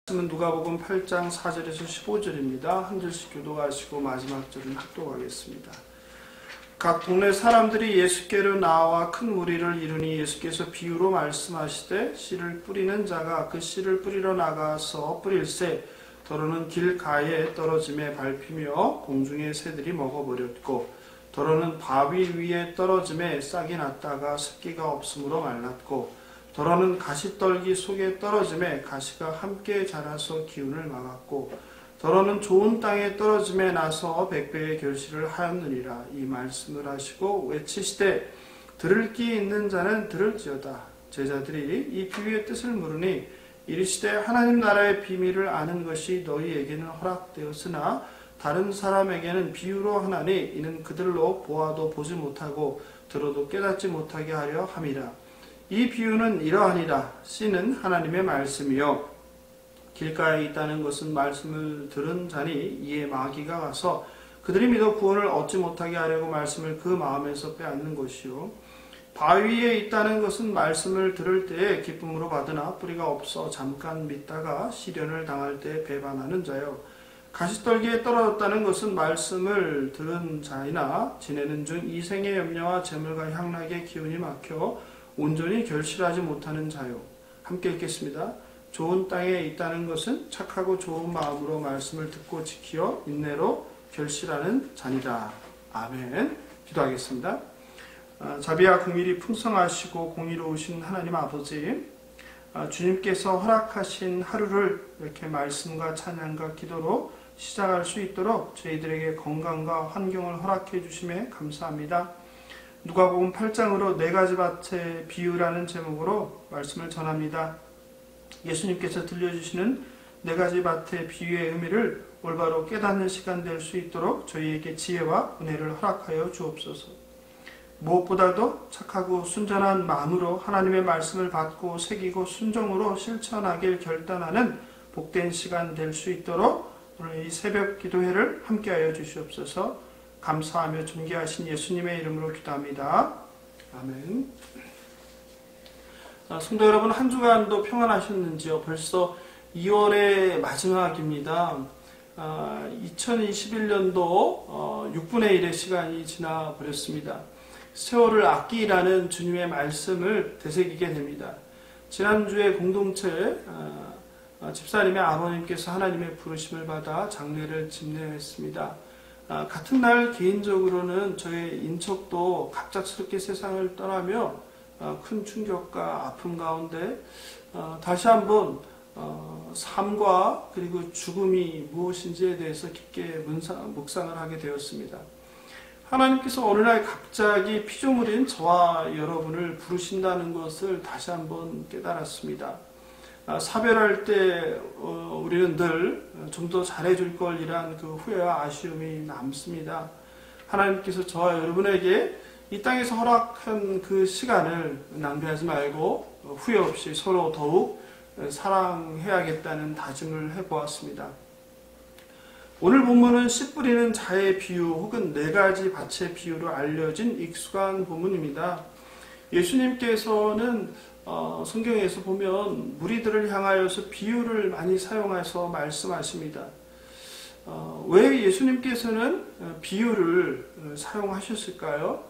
말씀은 누가복음 8장 4절에서 15절입니다. 한 절씩 교독하시고 마지막 절은 합독하겠습니다. 각 동네 사람들이 예수께로 나와 큰 무리를 이루니 예수께서 비유로 말씀하시되 씨를 뿌리는 자가 그 씨를 뿌리러 나가서 뿌릴새 더러는 길가에 떨어짐에 밟히며 공중의 새들이 먹어버렸고 더러는 바위 위에 떨어짐에 싹이 났다가 습기가 없으므로 말랐고 더러는 가시떨기 속에 떨어짐에 가시가 함께 자라서 기운을 막았고 더러는 좋은 땅에 떨어짐에 나서 100배의 결실을 하였느니라. 이 말씀을 하시고 외치시되 들을 귀 있는 자는 들을지어다. 제자들이 이 비유의 뜻을 물으니 이르시되 하나님 나라의 비밀을 아는 것이 너희에게는 허락되었으나 다른 사람에게는 비유로 하나니 이는 그들로 보아도 보지 못하고 들어도 깨닫지 못하게 하려 함이라. 이 비유는 이러하니라. 씨는 하나님의 말씀이요 길가에 있다는 것은 말씀을 들은 자니 이에 마귀가 가서 그들이 믿어 구원을 얻지 못하게 하려고 말씀을 그 마음에서 빼앗는 것이요 바위에 있다는 것은 말씀을 들을 때에 기쁨으로 받으나 뿌리가 없어 잠깐 믿다가 시련을 당할 때 배반하는 자요 가시떨기에 떨어졌다는 것은 말씀을 들은 자이나 지내는 중 이생의 염려와 재물과 향락의 기운이 막혀 온전히 결실하지 못하는 자요. 함께 읽겠습니다. 좋은 땅에 있다는 것은 착하고 좋은 마음으로 말씀을 듣고 지키어 인내로 결실하는 자니다. 아멘. 기도하겠습니다. 자비와 긍휼이 풍성하시고 공의로우신 하나님 아버지, 주님께서 허락하신 하루를 이렇게 말씀과 찬양과 기도로 시작할 수 있도록 저희들에게 건강과 환경을 허락해 주심에 감사합니다. 누가복음 8장으로 네 가지 밭의 비유라는 제목으로 말씀을 전합니다. 예수님께서 들려주시는 네 가지 밭의 비유의 의미를 올바로 깨닫는 시간 될 수 있도록 저희에게 지혜와 은혜를 허락하여 주옵소서. 무엇보다도 착하고 순전한 마음으로 하나님의 말씀을 받고 새기고 순종으로 실천하길 결단하는 복된 시간 될 수 있도록 오늘 이 새벽 기도회를 함께하여 주시옵소서. 감사하며 존귀하신 예수님의 이름으로 기도합니다. 아멘. 성도 여러분, 한 주간도 평안하셨는지요? 벌써 2월의 마지막입니다. 2021년도 6분의 1의 시간이 지나 버렸습니다. 세월을 아끼라는 주님의 말씀을 되새기게 됩니다. 지난주에 공동체 집사님의 아버님께서 하나님의 부르심을 받아 장례를 집례했습니다. 같은 날 개인적으로는 저의 인척도 갑작스럽게 세상을 떠나며 큰 충격과 아픔 가운데 다시 한번 삶과 그리고 죽음이 무엇인지에 대해서 깊게 묵상을 하게 되었습니다. 하나님께서 어느 날 갑자기 피조물인 저와 여러분을 부르신다는 것을 다시 한번 깨달았습니다. 사별할 때 우리는 늘 좀 더 잘해줄 걸 이란 그 후회와 아쉬움이 남습니다. 하나님께서 저와 여러분에게 이 땅에서 허락한 그 시간을 낭비하지 말고 후회 없이 서로 더욱 사랑해야겠다는 다짐을 해보았습니다. 오늘 본문은 씨 뿌리는 자의 비유 혹은 네 가지 밭의 비유로 알려진 익숙한 본문입니다. 예수님께서는 성경에서 보면 무리들을 향하여서 비유를 많이 사용해서 말씀하십니다. 왜 예수님께서는 비유를 사용하셨을까요?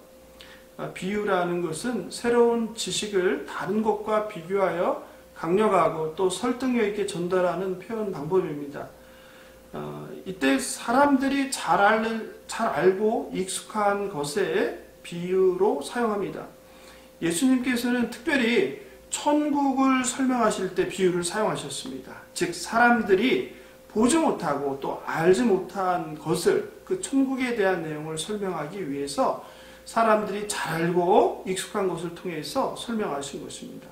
비유라는 것은 새로운 지식을 다른 것과 비교하여 강력하고 또 설득력 있게 전달하는 표현 방법입니다. 이때 사람들이 잘 알고 익숙한 것에 비유로 사용합니다. 예수님께서는 특별히 천국을 설명하실 때 비유를 사용하셨습니다. 즉 사람들이 보지 못하고 또 알지 못한 것을 그 천국에 대한 내용을 설명하기 위해서 사람들이 잘 알고 익숙한 것을 통해서 설명하신 것입니다.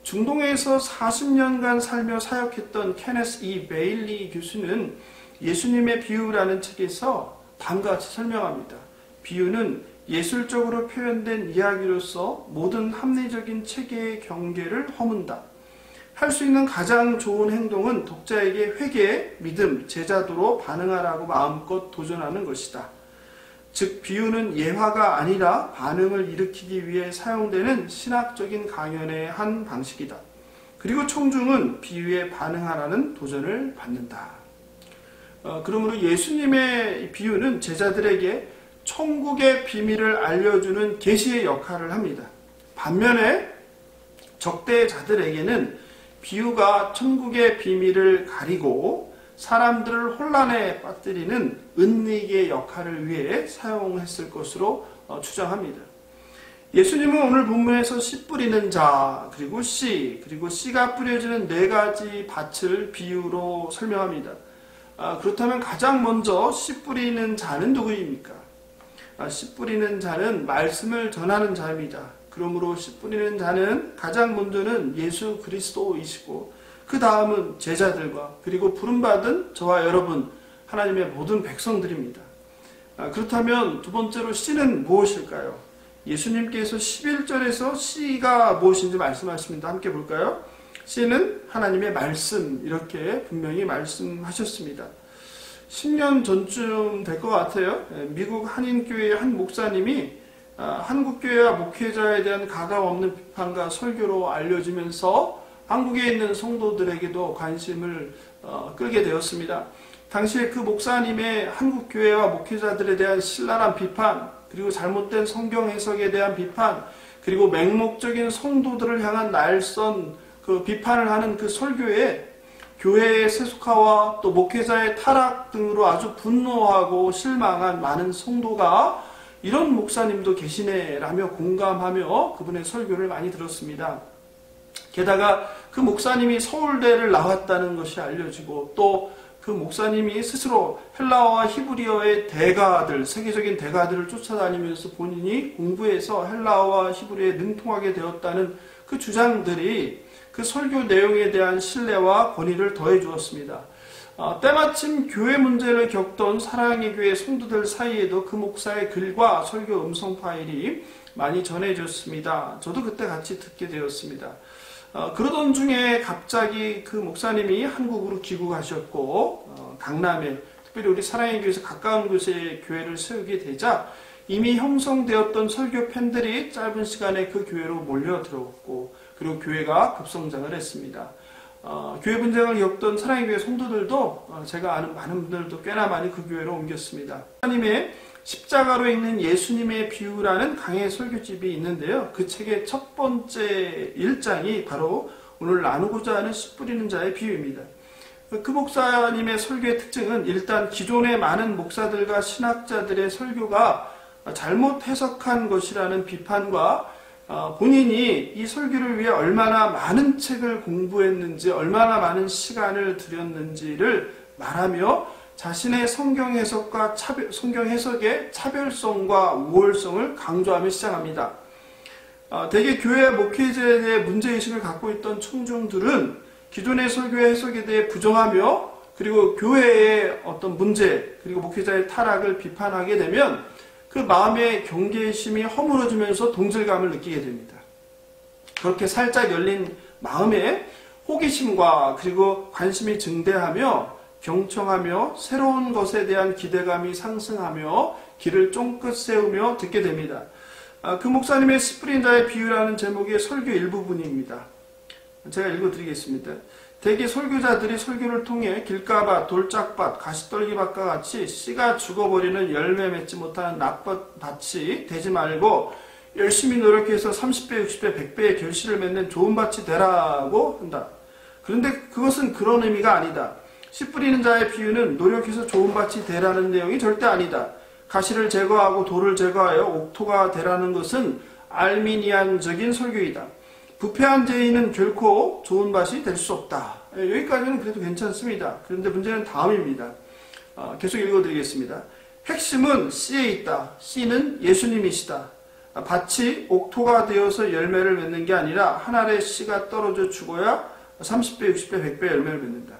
중동에서 40년간 살며 사역했던 케네스 E. 베일리 교수는 예수님의 비유라는 책에서 다음과 같이 설명합니다. 비유는 예술적으로 표현된 이야기로서 모든 합리적인 체계의 경계를 허문다. 할 수 있는 가장 좋은 행동은 독자에게 회개, 믿음, 제자도로 반응하라고 마음껏 도전하는 것이다. 즉 비유는 예화가 아니라 반응을 일으키기 위해 사용되는 신학적인 강연의 한 방식이다. 그리고 청중은 비유에 반응하라는 도전을 받는다. 그러므로 예수님의 비유는 제자들에게 천국의 비밀을 알려주는 계시의 역할을 합니다. 반면에 적대자들에게는 비유가 천국의 비밀을 가리고 사람들을 혼란에 빠뜨리는 은닉의 역할을 위해 사용했을 것으로 추정합니다. 예수님은 오늘 본문에서 씨 뿌리는 자, 그리고 씨가 뿌려지는 4가지 밭을 비유로 설명합니다. 그렇다면 가장 먼저 씨 뿌리는 자는 누구입니까? 씨 뿌리는 자는 말씀을 전하는 자입니다. 그러므로 씨 뿌리는 자는 가장 먼저는 예수 그리스도이시고 그 다음은 제자들과 그리고 부름받은 저와 여러분 하나님의 모든 백성들입니다. 그렇다면 두 번째로 씨는 무엇일까요? 예수님께서 11절에서 씨가 무엇인지 말씀하십니다. 함께 볼까요? 씨는 하나님의 말씀, 이렇게 분명히 말씀하셨습니다. 10년 전쯤 될 것 같아요. 미국 한인교회의 한 목사님이 한국교회와 목회자에 대한 가감없는 비판과 설교로 알려지면서 한국에 있는 성도들에게도 관심을 끌게 되었습니다. 당시에 그 목사님의 한국교회와 목회자들에 대한 신랄한 비판, 그리고 잘못된 성경 해석에 대한 비판, 그리고 맹목적인 성도들을 향한 날선 그 비판을 하는 그 설교에 교회의 세속화와 또 목회자의 타락 등으로 아주 분노하고 실망한 많은 성도가 이런 목사님도 계시네라며 공감하며 그분의 설교를 많이 들었습니다. 게다가 그 목사님이 서울대를 나왔다는 것이 알려지고 또 그 목사님이 스스로 헬라어와 히브리어의 대가들, 세계적인 대가들을 쫓아다니면서 본인이 공부해서 헬라어와 히브리어에 능통하게 되었다는 그 주장들이 그 설교 내용에 대한 신뢰와 권위를 더해 주었습니다. 때마침 교회 문제를 겪던 사랑의 교회 성도들 사이에도 그 목사의 글과 설교 음성 파일이 많이 전해졌습니다. 저도 그때 같이 듣게 되었습니다. 그러던 중에 갑자기 그 목사님이 한국으로 귀국하셨고 강남에 특별히 우리 사랑의 교회에서 가까운 곳에 교회를 세우게 되자 이미 형성되었던 설교 팬들이 짧은 시간에 그 교회로 몰려들었고 그리고 교회가 급성장을 했습니다. 교회 분쟁을 겪던 사랑의 교회 성도들도 제가 아는 많은 분들도 꽤나 많이 그 교회로 옮겼습니다. 하나님의 십자가로 있는 예수님의 비유라는 강해 설교집이 있는데요. 그 책의 첫 번째 1장이 바로 오늘 나누고자 하는 씨 뿌리는 자의 비유입니다. 그 목사님의 설교의 특징은 일단 기존의 많은 목사들과 신학자들의 설교가 잘못 해석한 것이라는 비판과 본인이 이 설교를 위해 얼마나 많은 책을 공부했는지 얼마나 많은 시간을 들였는지를 말하며 자신의 성경 해석과 성경 해석의 차별성과 우월성을 강조하며 시작합니다. 대개 교회 목회자에 대해 문제의식을 갖고 있던 청중들은 기존의 설교의 해석에 대해 부정하며 그리고 교회의 어떤 문제 그리고 목회자의 타락을 비판하게 되면 그 마음의 경계심이 허물어지면서 동질감을 느끼게 됩니다. 그렇게 살짝 열린 마음에 호기심과 그리고 관심이 증대하며 경청하며 새로운 것에 대한 기대감이 상승하며 귀를 쫑긋 세우며 듣게 됩니다. 그 목사님의 씨 뿌린 자의 비유라는 제목의 설교 일부분입니다. 제가 읽어드리겠습니다. 대개 설교자들이 설교를 통해 길가밭, 돌짝밭, 가시떨기밭과 같이 씨가 죽어버리는 열매 맺지 못하는 낫밭이 되지 말고 열심히 노력해서 30배, 60배, 100배의 결실을 맺는 좋은 밭이 되라고 한다. 그런데 그것은 그런 의미가 아니다. 씨 뿌리는 자의 비유는 노력해서 좋은 밭이 되라는 내용이 절대 아니다. 가시를 제거하고 돌을 제거하여 옥토가 되라는 것은 알미니안적인 설교이다. 부패한 죄인은 결코 좋은 밭이 될 수 없다. 여기까지는 그래도 괜찮습니다. 그런데 문제는 다음입니다. 계속 읽어드리겠습니다. 핵심은 씨에 있다. 씨는 예수님이시다. 밭이 옥토가 되어서 열매를 맺는 게 아니라 한 알의 씨가 떨어져 죽어야 30배, 60배, 100배 열매를 맺는다.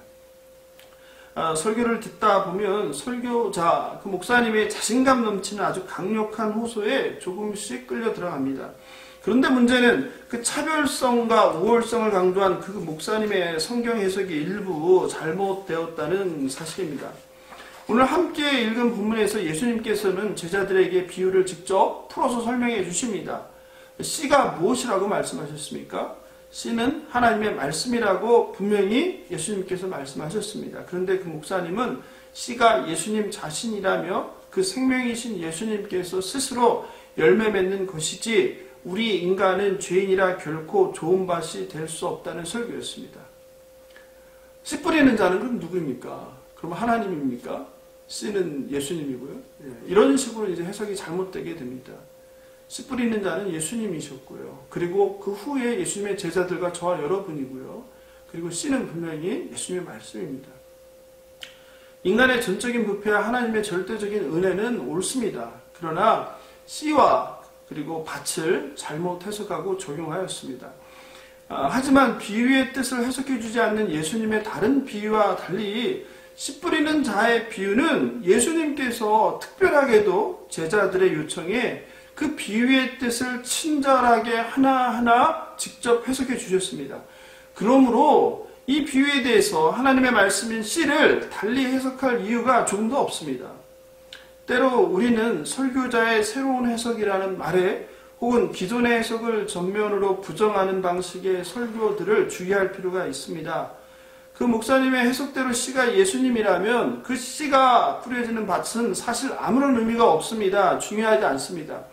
설교를 듣다 보면 설교자, 그 목사님의 자신감 넘치는 아주 강력한 호소에 조금씩 끌려 들어갑니다. 그런데 문제는 그 차별성과 우월성을 강조한 그 목사님의 성경 해석이 일부 잘못되었다는 사실입니다. 오늘 함께 읽은 본문에서 예수님께서는 제자들에게 비유를 직접 풀어서 설명해 주십니다. 씨가 무엇이라고 말씀하셨습니까? 씨는 하나님의 말씀이라고 분명히 예수님께서 말씀하셨습니다. 그런데 그 목사님은 씨가 예수님 자신이라며 그 생명이신 예수님께서 스스로 열매 맺는 것이지 우리 인간은 죄인이라 결코 좋은 밭이 될 수 없다는 설교였습니다. 씨 뿌리는 자는 그럼 누구입니까? 그럼 하나님입니까? 씨는 예수님이고요. 이런 식으로 이제 해석이 잘못되게 됩니다. 씨 뿌리는 자는 예수님이셨고요. 그리고 그 후에 예수님의 제자들과 저와 여러분이고요. 그리고 씨는 분명히 예수님의 말씀입니다. 인간의 전적인 부패와 하나님의 절대적인 은혜는 옳습니다. 그러나 씨와 그리고 밭을 잘못 해석하고 적용하였습니다. 하지만 비유의 뜻을 해석해 주지 않는 예수님의 다른 비유와 달리 씨 뿌리는 자의 비유는 예수님께서 특별하게도 제자들의 요청에 그 비유의 뜻을 친절하게 하나하나 직접 해석해 주셨습니다. 그러므로 이 비유에 대해서 하나님의 말씀인 씨를 달리 해석할 이유가 조금도 없습니다. 때로 우리는 설교자의 새로운 해석이라는 말에 혹은 기존의 해석을 전면으로 부정하는 방식의 설교들을 주의할 필요가 있습니다. 그 목사님의 해석대로 씨가 예수님이라면 그 씨가 뿌려지는 밭은 사실 아무런 의미가 없습니다. 중요하지 않습니다.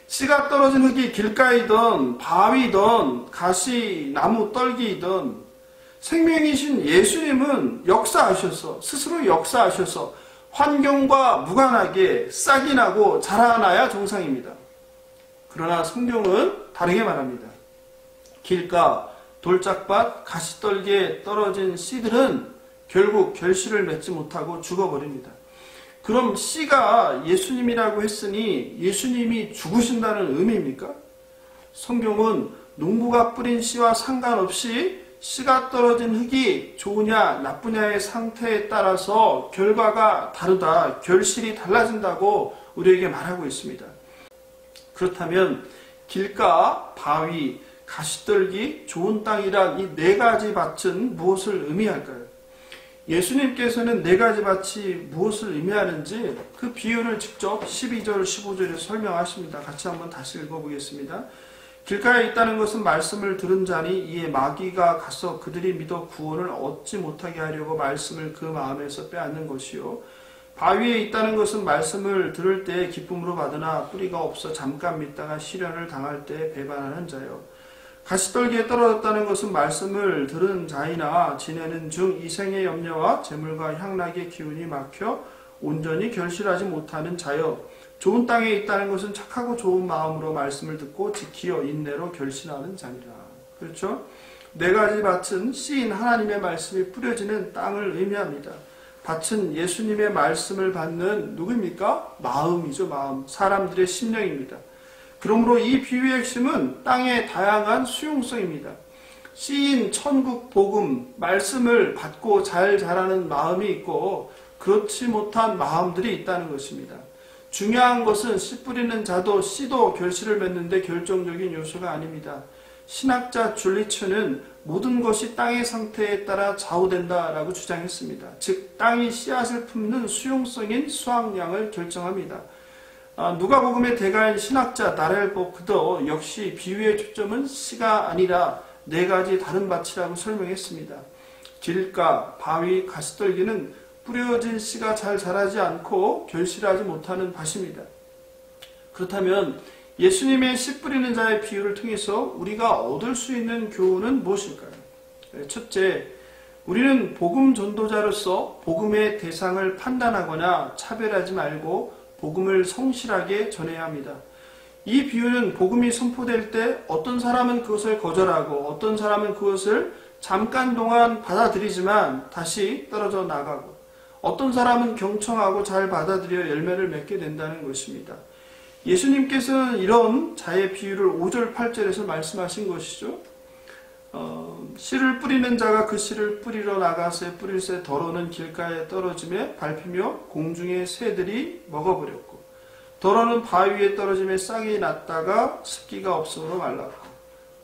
씨가 떨어진 흙이 길가이든 바위든 가시, 나무, 떨기이든 생명이신 예수님은 역사하셔서 스스로 역사하셔서 환경과 무관하게 싹이 나고 자라나야 정상입니다. 그러나 성경은 다르게 말합니다. 길가, 돌짝밭, 가시떨기에 떨어진 씨들은 결국 결실을 맺지 못하고 죽어버립니다. 그럼 씨가 예수님이라고 했으니 예수님이 죽으신다는 의미입니까? 성경은 농부가 뿌린 씨와 상관없이 씨가 떨어진 흙이 좋으냐 나쁘냐의 상태에 따라서 결과가 다르다, 결실이 달라진다고 우리에게 말하고 있습니다. 그렇다면 길가, 바위, 가시떨기, 좋은 땅이란 이 네 가지 밭은 무엇을 의미할까요? 예수님께서는 네 가지 밭이 무엇을 의미하는지 그 비유를 직접 12절, 15절에 설명하십니다. 같이 한번 다시 읽어보겠습니다. 길가에 있다는 것은 말씀을 들은 자니 이에 마귀가 가서 그들이 믿어 구원을 얻지 못하게 하려고 말씀을 그 마음에서 빼앗는 것이요. 바위에 있다는 것은 말씀을 들을 때 기쁨으로 받으나 뿌리가 없어 잠깐 믿다가 시련을 당할 때 배반하는 자요. 가시떨기에 떨어졌다는 것은 말씀을 들은 자이나 지내는 중 이생의 염려와 재물과 향락의 기운이 막혀 온전히 결실하지 못하는 자요. 좋은 땅에 있다는 것은 착하고 좋은 마음으로 말씀을 듣고 지키어 인내로 결실하는 자니라. 그렇죠? 네 가지 밭은 씨인 하나님의 말씀이 뿌려지는 땅을 의미합니다. 밭은 예수님의 말씀을 받는 누구입니까? 마음이죠. 마음. 사람들의 심령입니다. 그러므로 이 비유의 핵심은 땅의 다양한 수용성입니다. 씨인 천국 복음, 말씀을 받고 잘 자라는 마음이 있고 그렇지 못한 마음들이 있다는 것입니다. 중요한 것은 씨 뿌리는 자도 씨도 결실을 맺는데 결정적인 요소가 아닙니다. 신학자 줄리츠는 모든 것이 땅의 상태에 따라 좌우된다라고 주장했습니다. 즉 땅이 씨앗을 품는 수용성인 수확량을 결정합니다. 누가복음의 대가인 신학자 다렐 보크도 역시 비유의 초점은 씨가 아니라 네 가지 다른 밭이라고 설명했습니다. 길가, 바위, 가시떨기는 뿌려진 씨가 잘 자라지 않고 결실하지 못하는 밭입니다. 그렇다면 예수님의 씨 뿌리는 자의 비유를 통해서 우리가 얻을 수 있는 교훈은 무엇일까요? 첫째, 우리는 복음 전도자로서 복음의 대상을 판단하거나 차별하지 말고 복음을 성실하게 전해야 합니다. 이 비유는 복음이 선포될 때 어떤 사람은 그것을 거절하고 어떤 사람은 그것을 잠깐 동안 받아들이지만 다시 떨어져 나가고 어떤 사람은 경청하고 잘 받아들여 열매를 맺게 된다는 것입니다. 예수님께서는 이런 자의 비유를 5절 8절에서 말씀하신 것이죠. 씨를 뿌리는 자가 그 씨를 뿌리러 나가서 뿌릴새 더러는 길가에 떨어지며 밟히며 공중의 새들이 먹어버렸고 더러는 바위 위에 떨어지며 싹이 났다가 습기가 없으므로 말랐고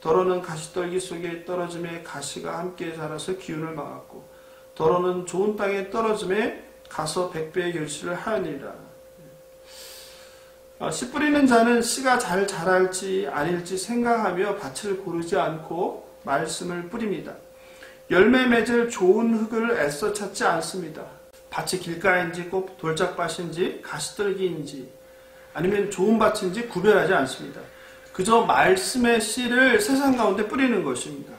더러는 가시떨기 속에 떨어지며 가시가 함께 자라서 기운을 막았고 더러는 좋은 땅에 떨어지며 가서 100배의 결실을 하였느니라. 씨 뿌리는 자는 씨가 잘 자랄지 아닐지 생각하며 밭을 고르지 않고 말씀을 뿌립니다. 열매 맺을 좋은 흙을 애써 찾지 않습니다. 밭이 길가인지 꼭 돌짝밭인지 가시떨기인지 아니면 좋은 밭인지 구별하지 않습니다. 그저 말씀의 씨를 세상 가운데 뿌리는 것입니다.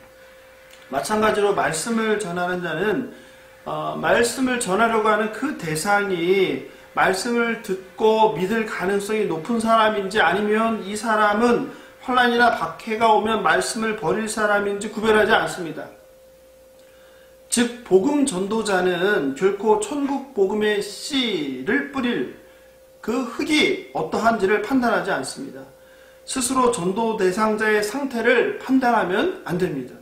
마찬가지로 말씀을 전하는 자는 말씀을 전하려고 하는 그 대상이 말씀을 듣고 믿을 가능성이 높은 사람인지 아니면 이 사람은 환난이나 박해가 오면 말씀을 버릴 사람인지 구별하지 않습니다. 즉 복음 전도자는 결코 천국 복음의 씨를 뿌릴 그 흙이 어떠한지를 판단하지 않습니다. 스스로 전도 대상자의 상태를 판단하면 안 됩니다.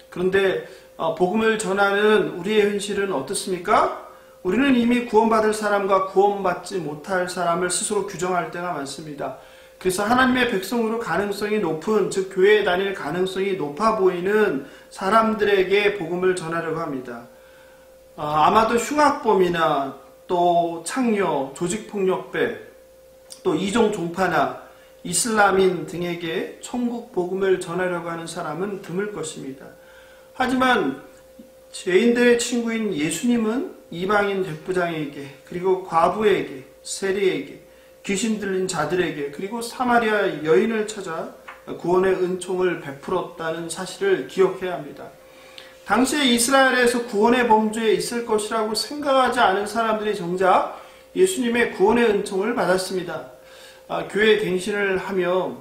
그런데 복음을 전하는 우리의 현실은 어떻습니까? 우리는 이미 구원받을 사람과 구원받지 못할 사람을 스스로 규정할 때가 많습니다. 그래서 하나님의 백성으로 가능성이 높은, 즉 교회에 다닐 가능성이 높아 보이는 사람들에게 복음을 전하려고 합니다. 아마도 흉악범이나 또 창녀, 조직폭력배, 또 이종 종파나 이슬람인 등에게 천국 복음을 전하려고 하는 사람은 드물 것입니다. 하지만 죄인들의 친구인 예수님은 이방인 백부장에게, 그리고 과부에게, 세리에게, 귀신 들린 자들에게, 그리고 사마리아 여인을 찾아 구원의 은총을 베풀었다는 사실을 기억해야 합니다. 당시에 이스라엘에서 구원의 범주에 있을 것이라고 생각하지 않은 사람들이 정작 예수님의 구원의 은총을 받았습니다. 교회 갱신을 하며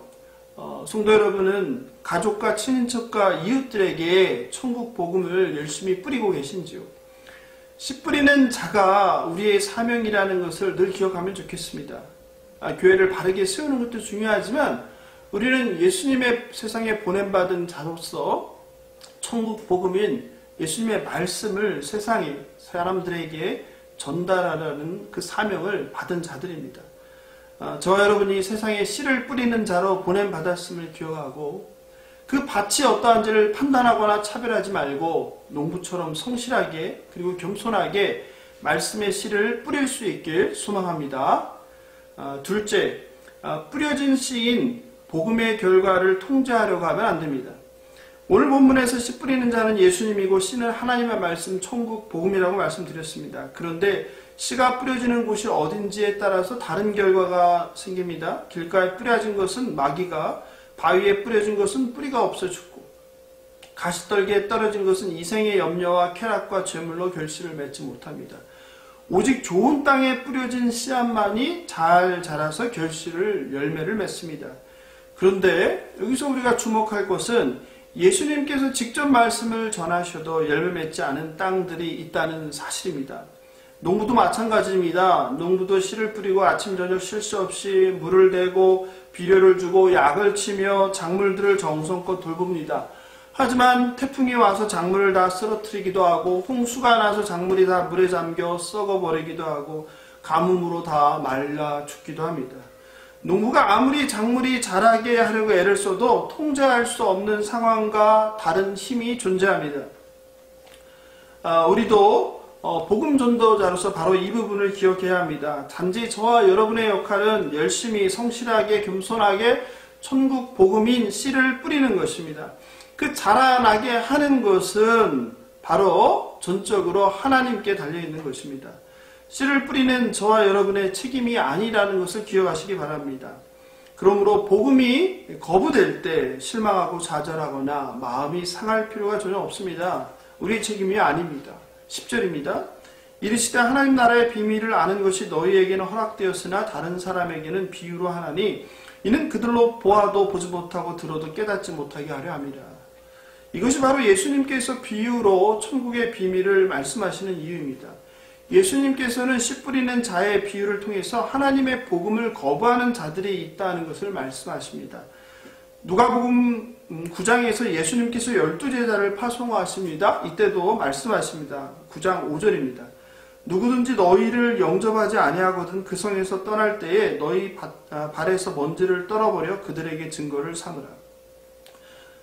성도 여러분은 가족과 친인척과 이웃들에게 천국 복음을 열심히 뿌리고 계신지요? 씨 뿌리는 자가 우리의 사명이라는 것을 늘 기억하면 좋겠습니다. 교회를 바르게 세우는 것도 중요하지만 우리는 예수님의 세상에 보냄받은 자로서 천국 복음인 예수님의 말씀을 세상에 사람들에게 전달하라는 그 사명을 받은 자들입니다. 저와 여러분이 세상에 씨를 뿌리는 자로 보냄받았음을 기억하고 그 밭이 어떠한지를 판단하거나 차별하지 말고 농부처럼 성실하게 그리고 겸손하게 말씀의 씨를 뿌릴 수 있길 소망합니다. 둘째, 뿌려진 씨인 복음의 결과를 통제하려고 하면 안 됩니다. 오늘 본문에서 씨 뿌리는 자는 예수님이고 씨는 하나님의 말씀, 천국 복음이라고 말씀드렸습니다. 그런데 씨가 뿌려지는 곳이 어딘지에 따라서 다른 결과가 생깁니다. 길가에 뿌려진 것은 마귀가, 바위에 뿌려진 것은 뿌리가 없어 죽고, 가시떨기에 떨어진 것은 이생의 염려와 쾌락과 죄물로 결실을 맺지 못합니다. 오직 좋은 땅에 뿌려진 씨앗만이 잘 자라서 열매를 맺습니다. 그런데 여기서 우리가 주목할 것은 예수님께서 직접 말씀을 전하셔도 열매 맺지 않은 땅들이 있다는 사실입니다. 농부도 마찬가지입니다. 농부도 씨를 뿌리고 아침 저녁 쉴 새 없이 물을 대고 비료를 주고 약을 치며 작물들을 정성껏 돌봅니다. 하지만 태풍이 와서 작물을 다 쓰러뜨리기도 하고 홍수가 나서 작물이 다 물에 잠겨 썩어버리기도 하고 가뭄으로 다 말라 죽기도 합니다. 농부가 아무리 작물이 자라게 하려고 애를 써도 통제할 수 없는 상황과 다른 힘이 존재합니다. 우리도 복음 전도자로서 바로 이 부분을 기억해야 합니다. 단지 저와 여러분의 역할은 열심히 성실하게 겸손하게 천국 복음인 씨를 뿌리는 것입니다. 그 자라나게 하는 것은 바로 전적으로 하나님께 달려있는 것입니다. 씨를 뿌리는 저와 여러분의 책임이 아니라는 것을 기억하시기 바랍니다. 그러므로 복음이 거부될 때 실망하고 좌절하거나 마음이 상할 필요가 전혀 없습니다. 우리의 책임이 아닙니다. 10절입니다. 이르시되 하나님 나라의 비밀을 아는 것이 너희에게는 허락되었으나 다른 사람에게는 비유로 하나니 이는 그들로 보아도 보지 못하고 들어도 깨닫지 못하게 하려 함이라. 이것이 바로 예수님께서 비유로 천국의 비밀을 말씀하시는 이유입니다. 예수님께서는 씨 뿌리는 자의 비유를 통해서 하나님의 복음을 거부하는 자들이 있다는 것을 말씀하십니다. 누가복음 9장에서 예수님께서 12제자를 파송하십니다. 이때도 말씀하십니다. 9장 5절입니다. 누구든지 너희를 영접하지 아니하거든 그 성에서 떠날 때에 너희 발에서 먼지를 떨어버려 그들에게 증거를 삼으라.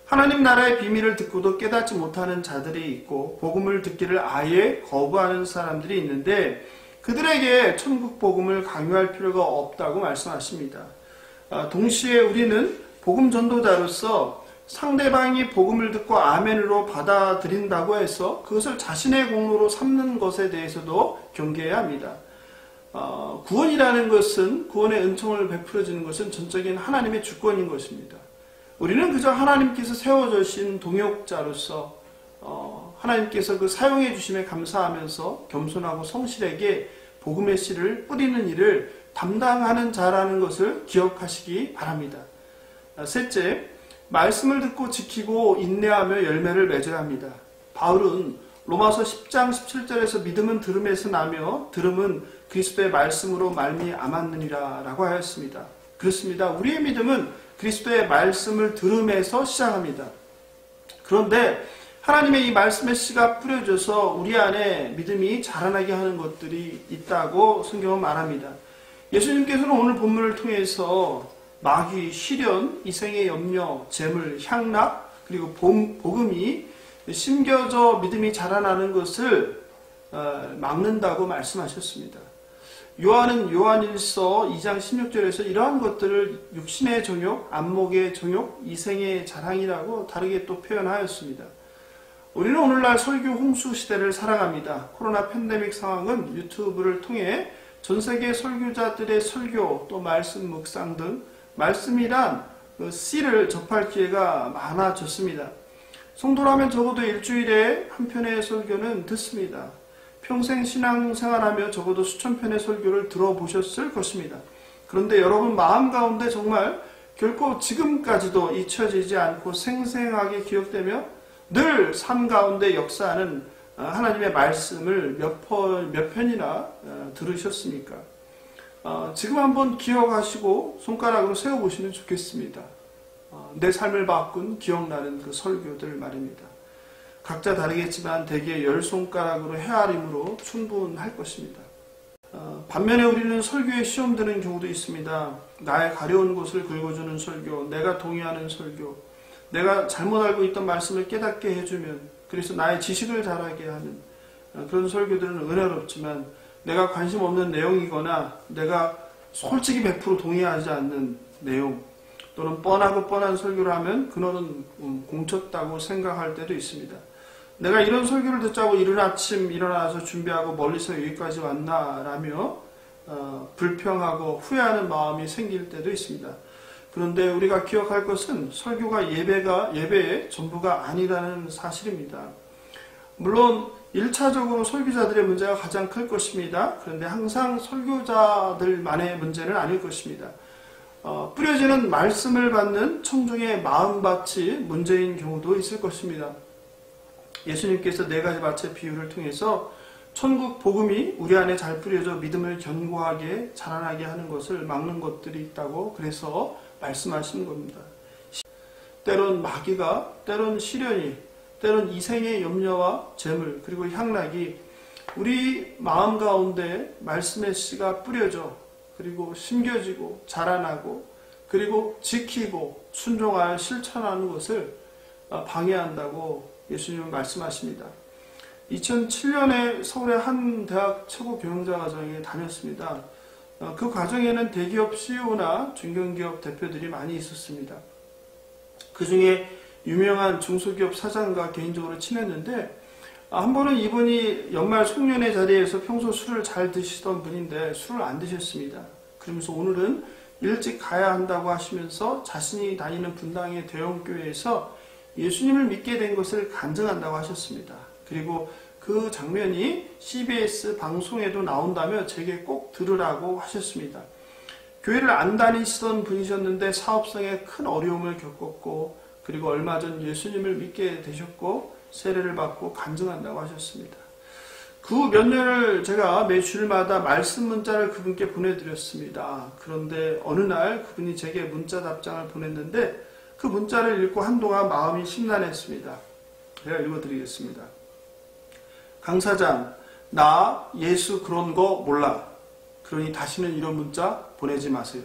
하나님 나라의 비밀을 듣고도 깨닫지 못하는 자들이 있고 복음을 듣기를 아예 거부하는 사람들이 있는데 그들에게 천국 복음을 강요할 필요가 없다고 말씀하십니다. 동시에 우리는 복음 전도자로서 상대방이 복음을 듣고 아멘으로 받아들인다고 해서 그것을 자신의 공로로 삼는 것에 대해서도 경계해야 합니다. 구원이라는 것은, 구원의 은총을 베풀어 주는 것은 전적인 하나님의 주권인 것입니다. 우리는 그저 하나님께서 세워주신 동역자로서 하나님께서 그 사용해 주심에 감사하면서 겸손하고 성실하게 복음의 씨를 뿌리는 일을 담당하는 자라는 것을 기억하시기 바랍니다. 셋째, 말씀을 듣고 지키고 인내하며 열매를 맺어야 합니다. 바울은 로마서 10장 17절에서 믿음은 들음에서 나며 들음은 그리스도의 말씀으로 말미암았느니라 라고 하였습니다. 그렇습니다. 우리의 믿음은 그리스도의 말씀을 들음에서 시작합니다. 그런데 하나님의 이 말씀의 씨가 뿌려져서 우리 안에 믿음이 자라나게 하는 것들이 있다고 성경은 말합니다. 예수님께서는 오늘 본문을 통해서 마귀, 시련, 이생의 염려, 재물, 향락, 그리고 복음이 심겨져 믿음이 자라나는 것을 막는다고 말씀하셨습니다. 요한은 요한일서 2장 16절에서 이러한 것들을 육신의 정욕, 안목의 정욕, 이생의 자랑이라고 다르게 또 표현하였습니다. 우리는 오늘날 설교 홍수 시대를 살아갑니다. 코로나 팬데믹 상황은 유튜브를 통해 전 세계 설교자들의 설교, 또 말씀 묵상 등 말씀이란 그 씨를 접할 기회가 많아졌습니다. 성도라면 적어도 일주일에 한 편의 설교는 듣습니다. 평생 신앙생활하며 적어도 수천 편의 설교를 들어보셨을 것입니다. 그런데 여러분 마음 가운데 정말 결코 지금까지도 잊혀지지 않고 생생하게 기억되며 늘 삶 가운데 역사하는 하나님의 말씀을 몇 편이나 들으셨습니까? 지금 한번 기억하시고 손가락으로 세워보시면 좋겠습니다. 내 삶을 바꾼 기억나는 그 설교들 말입니다. 각자 다르겠지만 대개 10손가락으로 헤아림으로 충분할 것입니다. 반면에 우리는 설교에 시험 드는 경우도 있습니다. 나의 가려운 곳을 긁어주는 설교, 내가 동의하는 설교, 내가 잘못 알고 있던 말씀을 깨닫게 해주면, 그래서 나의 지식을 자라게 하는 그런 설교들은 은혜롭지만 내가 관심 없는 내용이거나 내가 솔직히 100% 동의하지 않는 내용, 또는 뻔하고 뻔한 설교를 하면 그놈은 공쳤다고 생각할 때도 있습니다. 내가 이런 설교를 듣자고 이른 아침 일어나서 준비하고 멀리서 여기까지 왔나라며 불평하고 후회하는 마음이 생길 때도 있습니다. 그런데 우리가 기억할 것은 설교가 예배의 전부가 아니라는 사실입니다. 물론 1차적으로 설교자들의 문제가 가장 클 것입니다. 그런데 항상 설교자들만의 문제는 아닐 것입니다. 뿌려지는 말씀을 받는 청중의 마음밭이 문제인 경우도 있을 것입니다. 예수님께서 4가지 밭의 비유를 통해서 천국 복음이 우리 안에 잘 뿌려져 믿음을 견고하게 자라나게 하는 것을 막는 것들이 있다고 그래서 말씀하시는 겁니다. 때론 마귀가, 때론 시련이, 때론 이생의 염려와 재물, 그리고 향락이 우리 마음 가운데 말씀의 씨가 뿌려져 그리고 심겨지고 자라나고 그리고 지키고 순종하여 실천하는 것을 방해한다고 예수님은 말씀하십니다. 2007년에 서울의 한 대학 최고 교양자 과정에 다녔습니다. 그 과정에는 대기업 CEO나 중견기업 대표들이 많이 있었습니다. 그 중에 유명한 중소기업 사장과 개인적으로 친했는데 한 번은 이분이 연말 송년회 자리에서 평소 술을 잘 드시던 분인데 술을 안 드셨습니다. 그러면서 오늘은 일찍 가야 한다고 하시면서 자신이 다니는 분당의 대형교회에서 예수님을 믿게 된 것을 간증한다고 하셨습니다. 그리고 그 장면이 CBS 방송에도 나온다며 제게 꼭 들으라고 하셨습니다. 교회를 안 다니시던 분이셨는데 사업상에 큰 어려움을 겪었고 그리고 얼마 전 예수님을 믿게 되셨고 세례를 받고 간증한다고 하셨습니다. 그 몇 년을 제가 매 주일마다 말씀 문자를 그분께 보내드렸습니다. 그런데 어느 날 그분이 제게 문자 답장을 보냈는데 그 문자를 읽고 한동안 마음이 심란했습니다. 제가 읽어드리겠습니다. 강사장, 나 예수 그런 거 몰라. 그러니 다시는 이런 문자 보내지 마세요.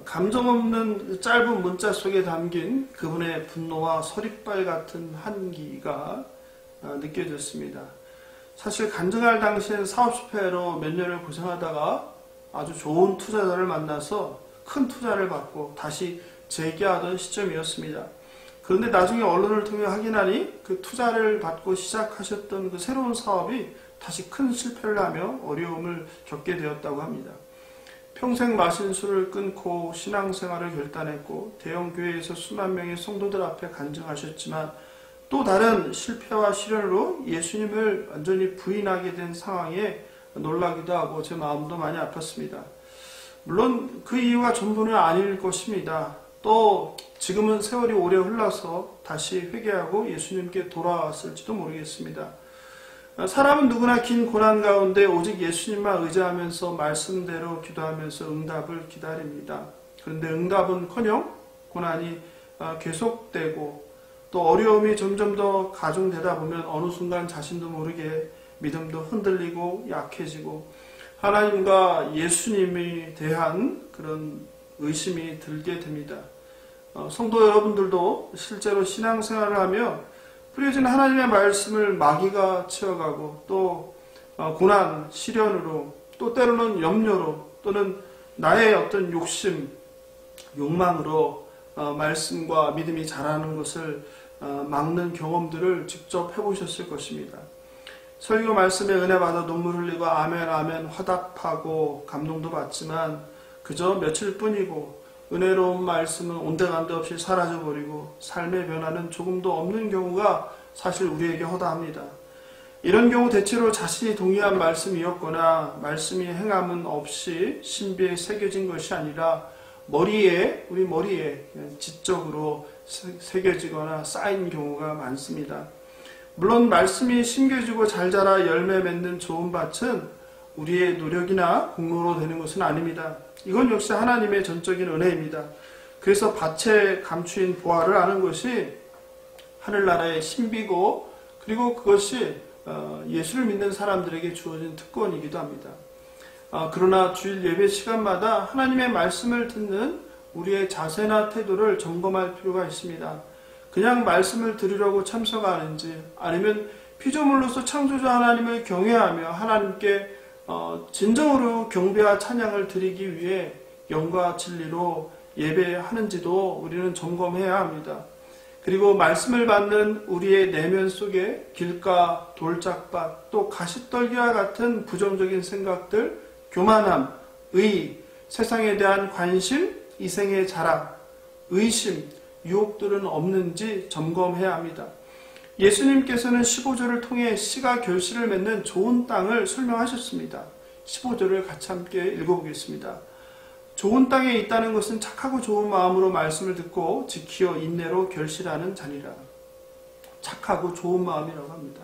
감정 없는 짧은 문자 속에 담긴 그분의 분노와 서리빨 같은 한기가 느껴졌습니다. 사실 간증할 당시엔 사업 실패로 몇 년을 고생하다가 아주 좋은 투자자를 만나서 큰 투자를 받고 다시 재개하던 시점이었습니다. 그런데 나중에 언론을 통해 확인하니 그 투자를 받고 시작하셨던 그 새로운 사업이 다시 큰 실패를 하며 어려움을 겪게 되었다고 합니다. 평생 마신 술을 끊고 신앙생활을 결단했고 대형 교회에서 수만 명의 성도들 앞에 간증하셨지만 또 다른 실패와 시련으로 예수님을 완전히 부인하게 된 상황에 놀라기도 하고 제 마음도 많이 아팠습니다. 물론 그 이유가 전부는 아닐 것입니다. 또 지금은 세월이 오래 흘러서 다시 회개하고 예수님께 돌아왔을지도 모르겠습니다. 사람은 누구나 긴 고난 가운데 오직 예수님만 의지하면서 말씀대로 기도하면서 응답을 기다립니다. 그런데 응답은커녕 고난이 계속되고 또 어려움이 점점 더 가중되다 보면 어느 순간 자신도 모르게 믿음도 흔들리고 약해지고 하나님과 예수님에 대한 그런 의심이 들게 됩니다. 성도 여러분들도 실제로 신앙생활을 하며 뿌려진 하나님의 말씀을 마귀가 채워가고 또 고난, 시련으로 또 때로는 염려로 또는 나의 어떤 욕심, 욕망으로 말씀과 믿음이 자라는 것을 막는 경험들을 직접 해보셨을 것입니다. 설교 말씀에 은혜 받아 눈물 흘리고 아멘 아멘 화답하고 감동도 받지만 그저 며칠 뿐이고 은혜로운 말씀은 온데간데 없이 사라져버리고 삶의 변화는 조금도 없는 경우가 사실 우리에게 허다합니다. 이런 경우 대체로 자신이 동의한 말씀이었거나 말씀이 행함은 없이 신비에 새겨진 것이 아니라 우리 머리에 지적으로 새겨지거나 쌓인 경우가 많습니다. 물론 말씀이 심겨지고 잘 자라 열매 맺는 좋은 밭은 우리의 노력이나 공로로 되는 것은 아닙니다. 이건 역시 하나님의 전적인 은혜입니다. 그래서 밭에 감추인 보화를 아는 것이 하늘나라의 신비고 그리고 그것이 예수를 믿는 사람들에게 주어진 특권이기도 합니다. 그러나 주일 예배 시간마다 하나님의 말씀을 듣는 우리의 자세나 태도를 점검할 필요가 있습니다. 그냥 말씀을 들으려고 참석하는지 아니면 피조물로서 창조자 하나님을 경외하며 하나님께 진정으로 경배와 찬양을 드리기 위해 영과 진리로 예배하는지도 우리는 점검해야 합니다. 그리고 말씀을 받는 우리의 내면 속에 길가, 돌짝밭, 또 가시떨기와 같은 부정적인 생각들, 교만함, 의, 세상에 대한 관심, 이생의 자랑, 의심, 유혹들은 없는지 점검해야 합니다. 예수님께서는 15절을 통해 씨가 결실을 맺는 좋은 땅을 설명하셨습니다. 15절을 같이 함께 읽어보겠습니다. 좋은 땅에 있다는 것은 착하고 좋은 마음으로 말씀을 듣고 지키어 인내로 결실하는 자니라. 착하고 좋은 마음이라고 합니다.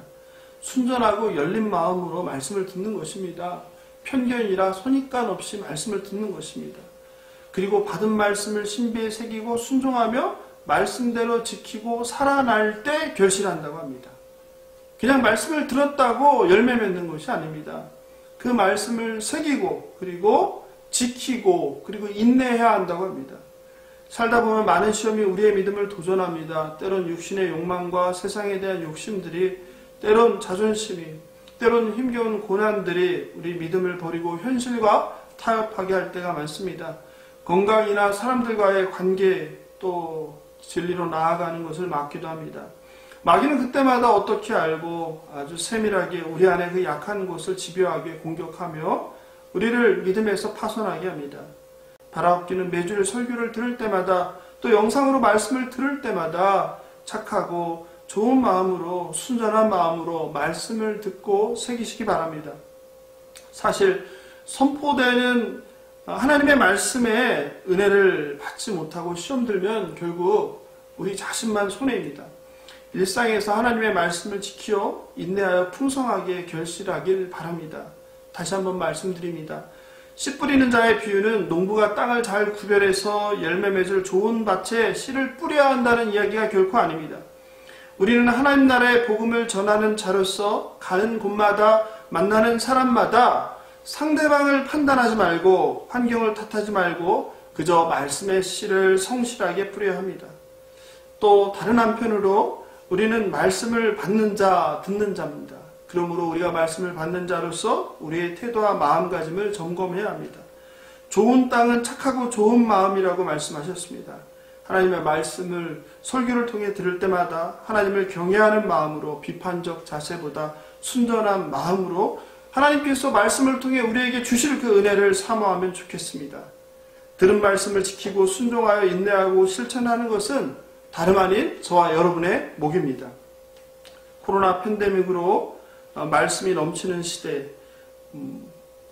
순전하고 열린 마음으로 말씀을 듣는 것입니다. 편견이라 선입관 없이 말씀을 듣는 것입니다. 그리고 받은 말씀을 신비에 새기고 순종하며 말씀대로 지키고 살아날 때 결실한다고 합니다. 그냥 말씀을 들었다고 열매 맺는 것이 아닙니다. 그 말씀을 새기고 그리고 지키고 그리고 인내해야 한다고 합니다. 살다 보면 많은 시험이 우리의 믿음을 도전합니다. 때론 육신의 욕망과 세상에 대한 욕심들이, 때론 자존심이, 때론 힘겨운 고난들이 우리 믿음을 버리고 현실과 타협하게 할 때가 많습니다. 건강이나 사람들과의 관계, 또 진리로 나아가는 것을 막기도 합니다. 마귀는 그때마다 어떻게 알고 아주 세밀하게 우리 안에 그 약한 곳을 집요하게 공격하며 우리를 믿음에서 파손하게 합니다. 바라옵기는 매주일 설교를 들을 때마다 또 영상으로 말씀을 들을 때마다 착하고 좋은 마음으로, 순전한 마음으로 말씀을 듣고 새기시기 바랍니다. 사실 선포되는 하나님의 말씀에 은혜를 받지 못하고 시험 들면 결국 우리 자신만 손해입니다. 일상에서 하나님의 말씀을 지키어 인내하여 풍성하게 결실하길 바랍니다. 다시 한번 말씀드립니다. 씨 뿌리는 자의 비유는 농부가 땅을 잘 구별해서 열매 맺을 좋은 밭에 씨를 뿌려야 한다는 이야기가 결코 아닙니다. 우리는 하나님 나라의 복음을 전하는 자로서 가는 곳마다 만나는 사람마다 상대방을 판단하지 말고 환경을 탓하지 말고 그저 말씀의 씨를 성실하게 뿌려야 합니다. 또 다른 한편으로 우리는 말씀을 받는 자, 듣는 자입니다. 그러므로 우리가 말씀을 받는 자로서 우리의 태도와 마음가짐을 점검해야 합니다. 좋은 땅은 착하고 좋은 마음이라고 말씀하셨습니다. 하나님의 말씀을 설교를 통해 들을 때마다 하나님을 경외하는 마음으로 비판적 자세보다 순전한 마음으로 하나님께서 말씀을 통해 우리에게 주실 그 은혜를 사모하면 좋겠습니다. 들은 말씀을 지키고 순종하여 인내하고 실천하는 것은 다름 아닌 저와 여러분의 몫입니다. 코로나 팬데믹으로 말씀이 넘치는 시대,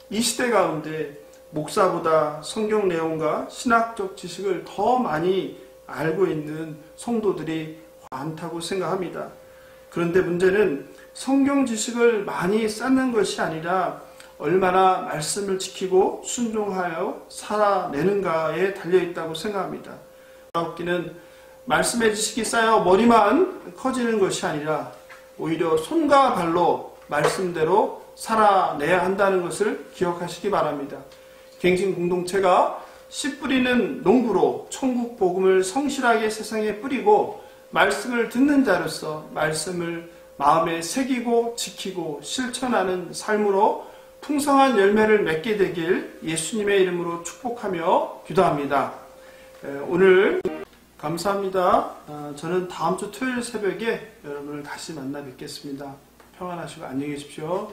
이 시대 가운데 목사보다 성경 내용과 신학적 지식을 더 많이 알고 있는 성도들이 많다고 생각합니다. 그런데 문제는 성경 지식을 많이 쌓는 것이 아니라 얼마나 말씀을 지키고 순종하여 살아내는가에 달려있다고 생각합니다. 웃기는 말씀의 지식이 쌓여 머리만 커지는 것이 아니라 오히려 손과 발로 말씀대로 살아내야 한다는 것을 기억하시기 바랍니다. 갱신 공동체가 씨 뿌리는 농부로 천국 복음을 성실하게 세상에 뿌리고 말씀을 듣는 자로서 말씀을 마음에 새기고 지키고 실천하는 삶으로 풍성한 열매를 맺게 되길 예수님의 이름으로 축복하며 기도합니다. 오늘 감사합니다. 저는 다음 주 토요일 새벽에 여러분을 다시 만나 뵙겠습니다. 평안하시고 안녕히 계십시오.